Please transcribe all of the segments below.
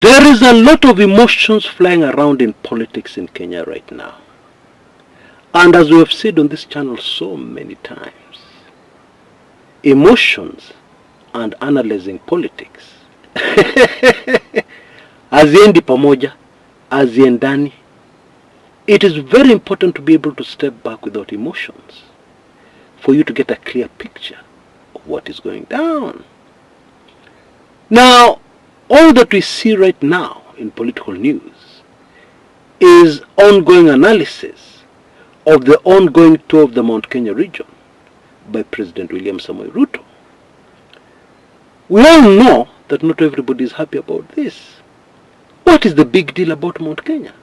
There is a lot of emotions flying around in politics in Kenya right now. And as we have said on this channel so many times, emotions and analyzing politics haziendi pamoja, haziendani. It is very important to be able to step back without emotions for you to get a clear picture of what is going down. Now, all that we see right now in political news is ongoing analysis of the ongoing tour of the Mount Kenya region by President William Samoei Ruto. We all know that not everybody is happy about this. What is the big deal about Mount Kenya?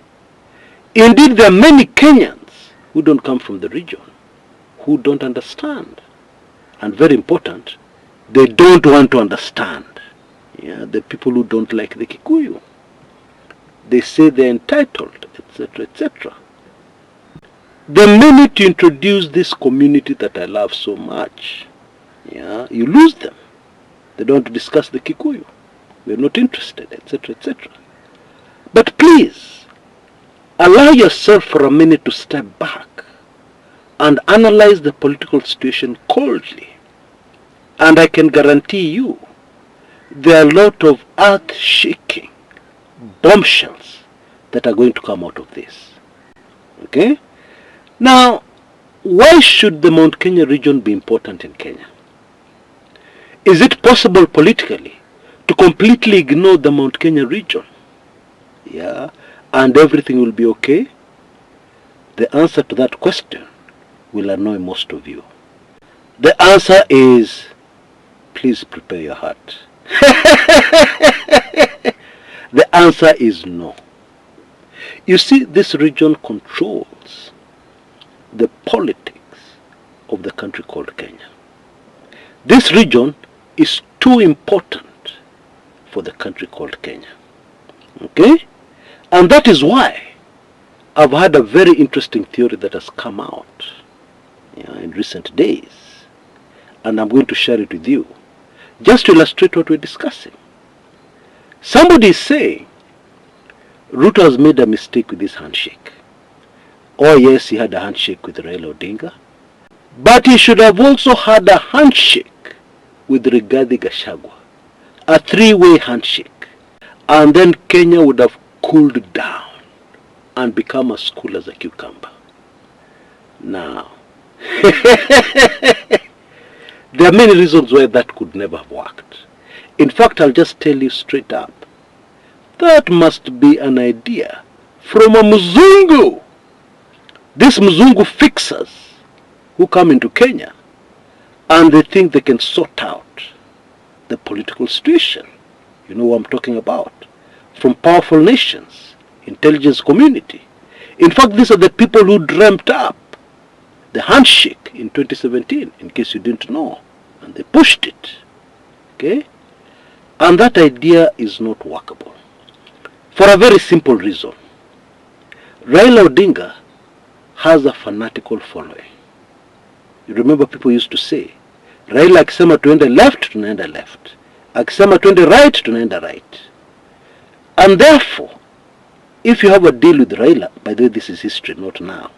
Indeed, there are many Kenyans who don't come from the region, who don't understand. And very important, they don't want to understand. Yeah, the people who don't like the Kikuyu. They say they're entitled, etc., etc. The minute you introduce this community that I love so much, yeah, you lose them. They don't want to discuss the Kikuyu. We're not interested, etc., etc. But please, allow yourself for a minute to step back and analyze the political situation coldly. And I can guarantee you, there are a lot of earth-shaking bombshells that are going to come out of this. Okay? Now, why should the Mount Kenya region be important in Kenya? Is it possible politically to completely ignore the Mount Kenya region? Yeah, and everything will be okay? The answer to that question will annoy most of you. The answer is, please prepare your heart. The answer is no. You see, this region controls the politics of the country called Kenya. This region is too important for the country called Kenya. Okay? And that is why I've had a very interesting theory that has come out in recent days. And I'm going to share it with you, just to illustrate what we're discussing. Somebody is saying Ruto has made a mistake with his handshake. Oh yes, he had a handshake with Raila Odinga, but he should have also had a handshake with Rigathi Gachagua, a three-way handshake, and then Kenya would have cooled down and become as cool as a cucumber. Now, there are many reasons why that could never have worked. In fact, I'll just tell you straight up, that must be an idea from a Mzungu. These Mzungu fixers who come into Kenya and they think they can sort out the political situation. You know what I'm talking about. From powerful nations, intelligence community. In fact, these are the people who dreamt up the handshake in 2017, in case you didn't know. And they pushed it. Okay? And that idea is not workable. For a very simple reason. Raila Odinga has a fanatical following. You remember people used to say, Raila akisema tuende left, tunaenda left. Akisema tuende right, tunaenda right. And therefore, if you have a deal with Raila, by the way, this is history, not now.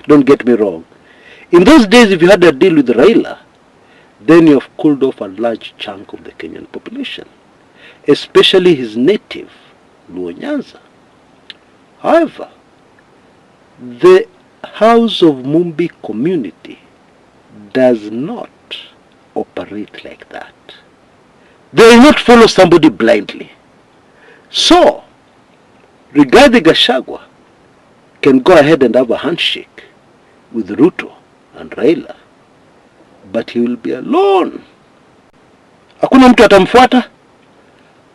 Don't get me wrong. In those days, if you had a deal with Raila, then you have cooled off a large chunk of the Kenyan population, especially his native, Luo Nyanza. However, the House of Mumbi community does not operate like that. They will not follow somebody blindly. So, Rigathi Gachagua can go ahead and have a handshake with Ruto and Raila, but he will be alone. Hakuna mtu atamfuata,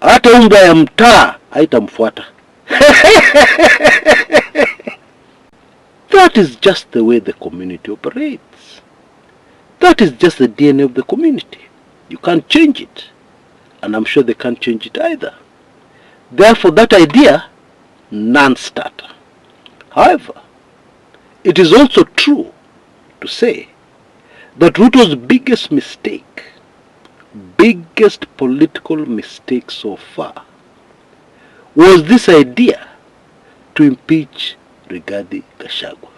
hata umbwa ya mtaa haitamfuata. That is just the way the community operates. That is just the DNA of the community. You can't change it. And I'm sure they can't change it either. Therefore, that idea, non-starter. However, it is also true to say that Ruto's biggest mistake biggest political mistake so far was this idea to impeach Rigathi Gachagua.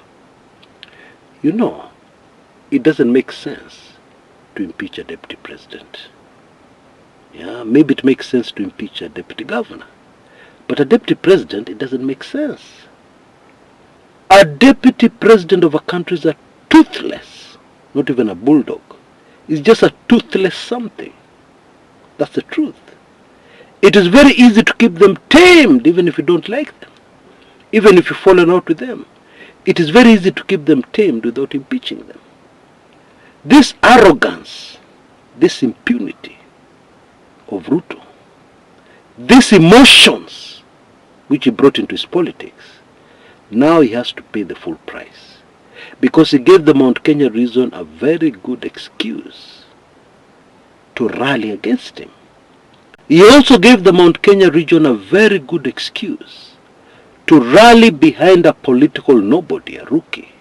You know, it doesn't make sense to impeach a deputy president. Yeah, maybe it makes sense to impeach a deputy governor. But a deputy president, it doesn't make sense. A deputy president of a country is a toothless, not even a bulldog. It's just a toothless something. That's the truth. It is very easy to keep them tamed even if you don't like them. Even if you've fallen out with them. It is very easy to keep them tamed without impeaching them. This arrogance, this impunity of Ruto, these emotions which he brought into his politics, now he has to pay the full price. Because he gave the Mount Kenya region a very good excuse to rally against him. He also gave the Mount Kenya region a very good excuse to rally behind a political nobody, a rookie,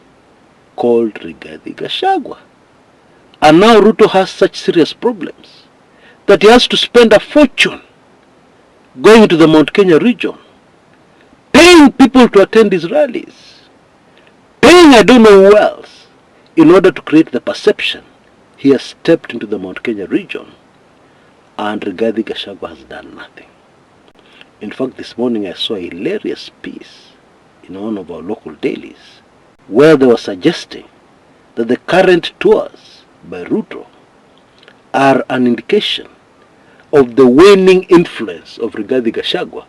called Rigathi Gachagua. And now Ruto has such serious problems that he has to spend a fortune going to the Mount Kenya region, paying people to attend his rallies, paying I don't know who else, in order to create the perception he has stepped into the Mount Kenya region and Rigathi Gachagua has done nothing. In fact, this morning I saw a hilarious piece in one of our local dailies where they were suggesting that the current tours by Ruto are an indication of the waning influence of Rigathi Gachagua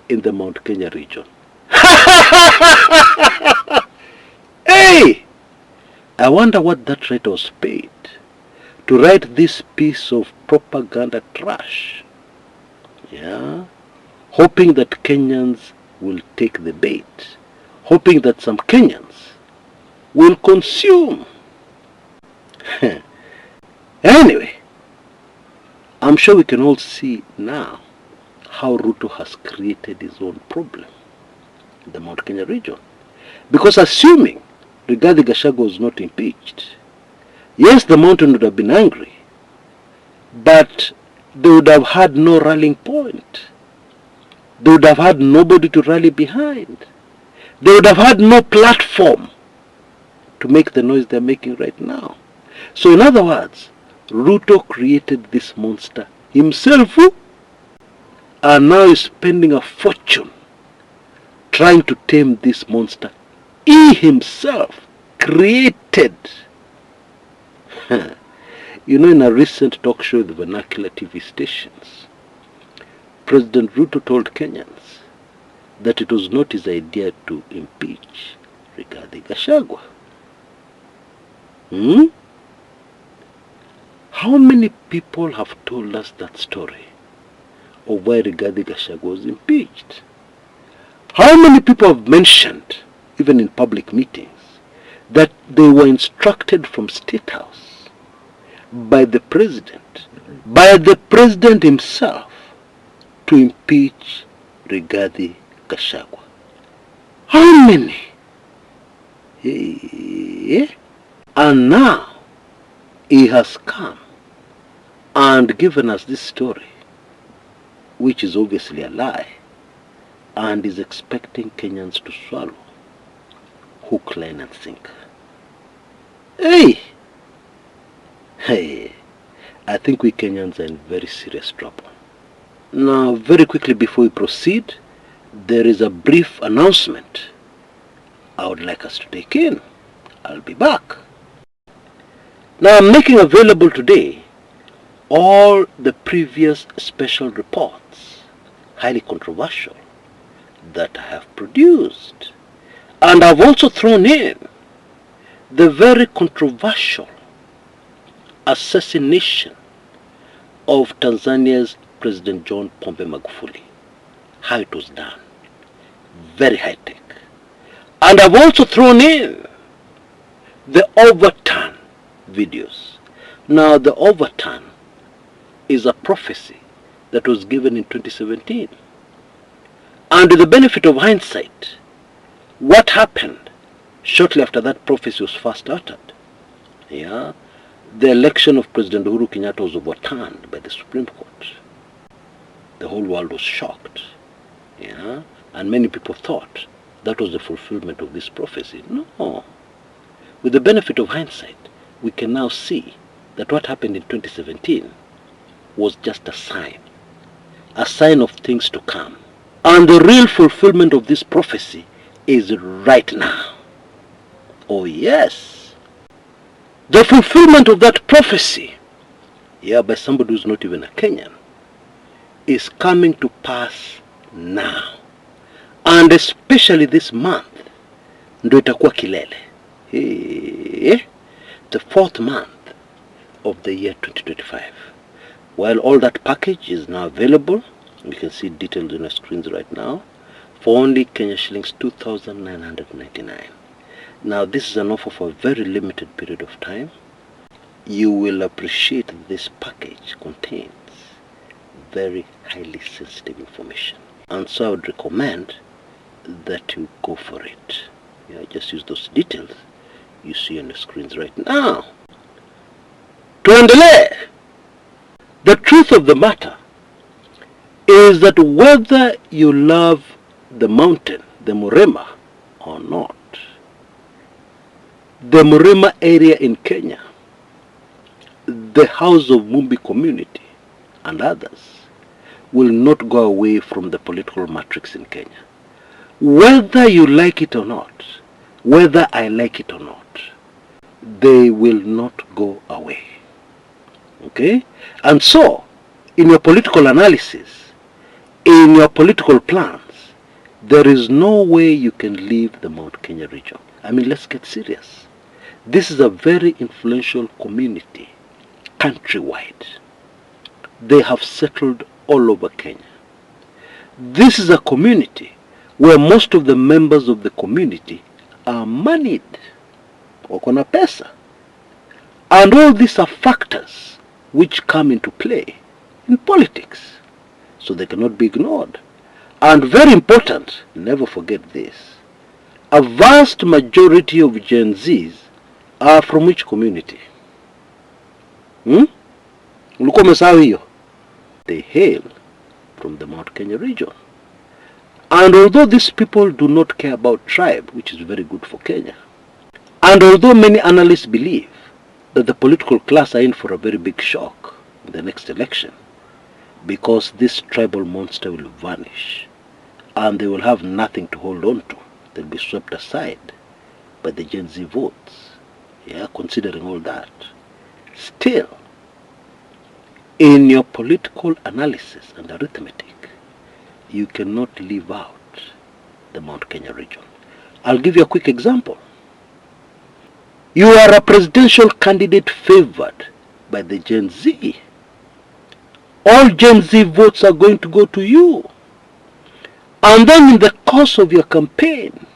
in the Mount Kenya region. Hey! I wonder what that writer was paid to write this piece of propaganda trash. Yeah? Hoping that Kenyans will take the bait. Hoping that some Kenyans will consume. Anyway, I'm sure we can all see now how Ruto has created his own problem in the Mount Kenya region. Because assuming Rigathi Gachagua was not impeached, yes, the mountain would have been angry, but they would have had no rallying point. They would have had nobody to rally behind. They would have had no platform to make the noise they're making right now. So in other words, Ruto created this monster himself, and now is spending a fortune trying to tame this monster he himself created. You know, in a recent talk show with the vernacular TV stations, President Ruto told Kenyans that it was not his idea to impeach Rigathi Gachagua. How many people have told us that story of why Rigathi Gachagua was impeached? How many people have mentioned, even in public meetings, that they were instructed from State House by the president himself, to impeach Rigathi Gachagua? How many? And now he has come and given us this story, which is obviously a lie, and is expecting Kenyans to swallow hook, line and sinker. Hey, I think we Kenyans are in very serious trouble. Now, very quickly before we proceed, there is a brief announcement I would like us to take in. I'll be back. Now, I'm making available today all the previous special reports, highly controversial, that I have produced. And I've also thrown in the very controversial assassination of Tanzania's President John Pombe Magufuli. How it was done. Very high-tech. And I've also thrown in the overturn videos. Now, the overturn is a prophecy that was given in 2017. And with the benefit of hindsight, what happened shortly after that prophecy was first uttered? Yeah, the election of President Uhuru Kenyatta was overturned by the Supreme Court. The whole world was shocked. Yeah? And many people thought that was the fulfillment of this prophecy. No. With the benefit of hindsight, we can now see that what happened in 2017 was just a sign of things to come. And the real fulfillment of this prophecy is right now. Oh yes. The fulfillment of that prophecy, by somebody who's not even a Kenyan, is coming to pass now. And especially this month, ndo itakuwa kilele. The 4th month of the year 2025. While all that package is now available, you can see details on the screens right now, for only Kenya shillings 2,999. Now this is an offer for a very limited period of time. You will appreciate that this package contains very highly sensitive information. And so I would recommend that you go for it. Just use those details you see on the screens right now. Tuendelee. The truth of the matter is that whether you love the mountain, the Murima, or not, the Murima area in Kenya, the House of Mumbi community, and others will not go away from the political matrix in Kenya. Whether you like it or not, whether I like it or not, they will not go away. Okay? And so, in your political analysis, in your political plans, there is no way you can leave the Mount Kenya region. I mean, let's get serious. This is a very influential community, countrywide. They have settled all over Kenya. This is a community where most of the members of the community are moneyed, wako na pesa. And all these are factors which come into play in politics, so they cannot be ignored. And very important, never forget this, a vast majority of Gen Zs are from which community? Ulikuwa umesahau hiyo? They hail from the Mount Kenya region. And although these people do not care about tribe, which is very good for Kenya, and although many analysts believe that the political class are in for a very big shock in the next election, because this tribal monster will vanish, and they will have nothing to hold on to. They'll be swept aside by the Gen Z votes. Considering all that, still, in your political analysis and arithmetic, you cannot leave out the Mount Kenya region. I'll give you a quick example. You are a presidential candidate favored by the Gen Z. All Gen Z votes are going to go to you. And then in the course of your campaign,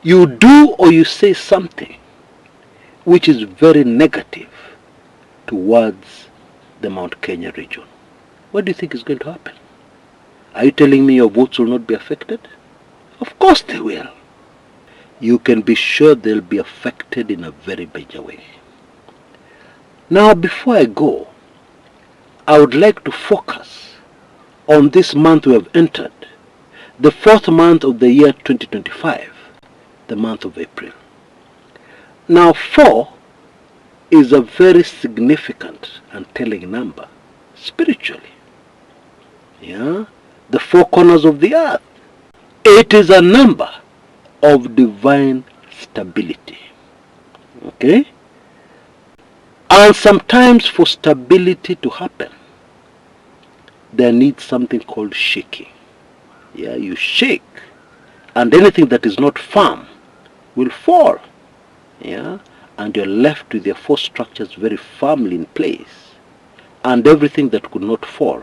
you do or you say something which is very negative towards the Mount Kenya region. What do you think is going to happen? Are you telling me your votes will not be affected? Of course they will. You can be sure they'll be affected in a very major way. Now, before I go, I would like to focus on this month we have entered, the 4th month of the year 2025, the month of April. Now, 4 is a very significant and telling number spiritually. The 4 corners of the earth. It is a number of divine stability. Okay? And sometimes for stability to happen, there needs something called shaking. You shake, and anything that is not firm will fall. And you're left with your 4 structures very firmly in place, and everything that could not fall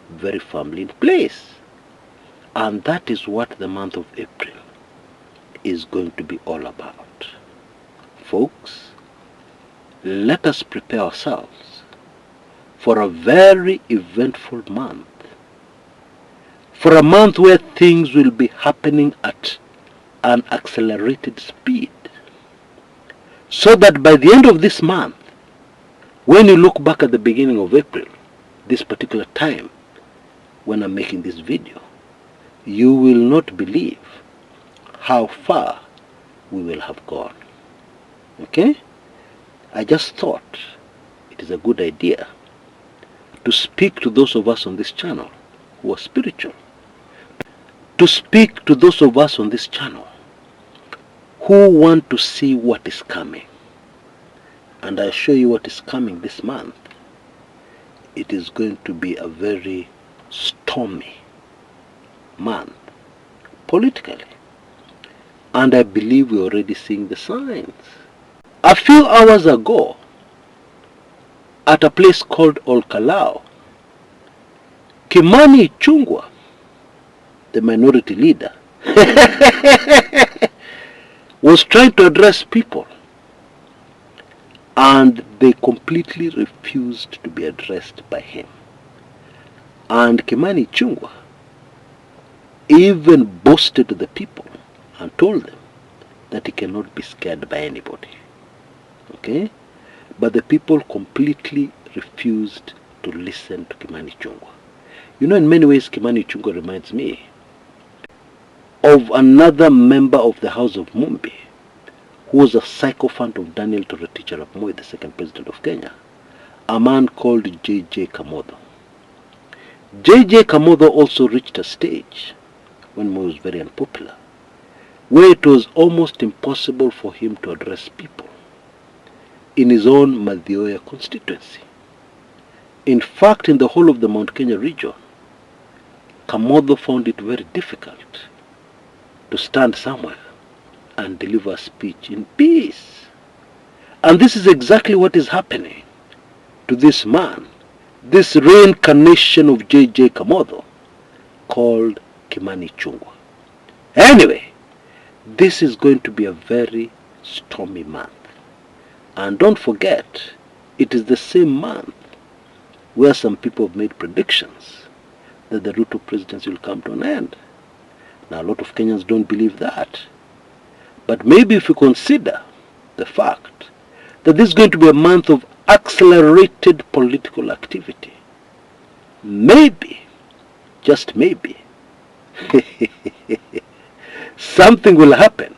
very firmly in place. And that is what the month of April is going to be all about. Folks, let us prepare ourselves for a very eventful month. For a month where things will be happening at an accelerated speed. So that by the end of this month, When you look back at the beginning of April, this particular time when I'm making this video, you will not believe how far we will have gone. Okay? I just thought it is a good idea to speak to those of us on this channel who are spiritual, to speak to those of us on this channel who want to see what is coming. And I assure you what is coming this month. It is going to be a very stormy month politically. And I believe we're already seeing the signs. A few hours ago, at a place called Olkalau, Kimani Ichung'wah, the minority leader, was trying to address people, and they completely refused to be addressed by him. And Kimani Ichung'wah even boasted to the people and told them that he cannot be scared by anybody. Okay? But the people completely refused to listen to Kimani Ichung'wah. You know, in many ways, Kimani Ichung'wah reminds me of another member of the House of Mumbi, who was a sycophant of Daniel Toroitich arap Moi, the second president of Kenya, a man called J.J. Kamotho. J.J. Kamotho also reached a stage when Moi was very unpopular, where it was almost impossible for him to address people in his own Mathioya constituency. In fact, in the whole of the Mount Kenya region, Kamotho found it very difficult to stand somewhere and deliver a speech in peace. And this is exactly what is happening to this man, this reincarnation of J.J. Kamotho called Kimani Ichung'wah. Anyway, this is going to be a very stormy month. And don't forget, it is the same month where some people have made predictions that the Ruto presidency will come to an end. Now, a lot of Kenyans don't believe that. But maybe if you consider the fact that this is going to be a month of accelerated political activity, maybe, just maybe, something will happen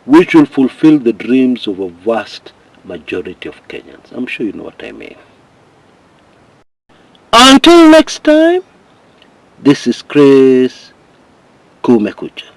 which will fulfill the dreams of a vast majority of Kenyans. I'm sure you know what I mean. Until next time, this is Chris Kumekucha.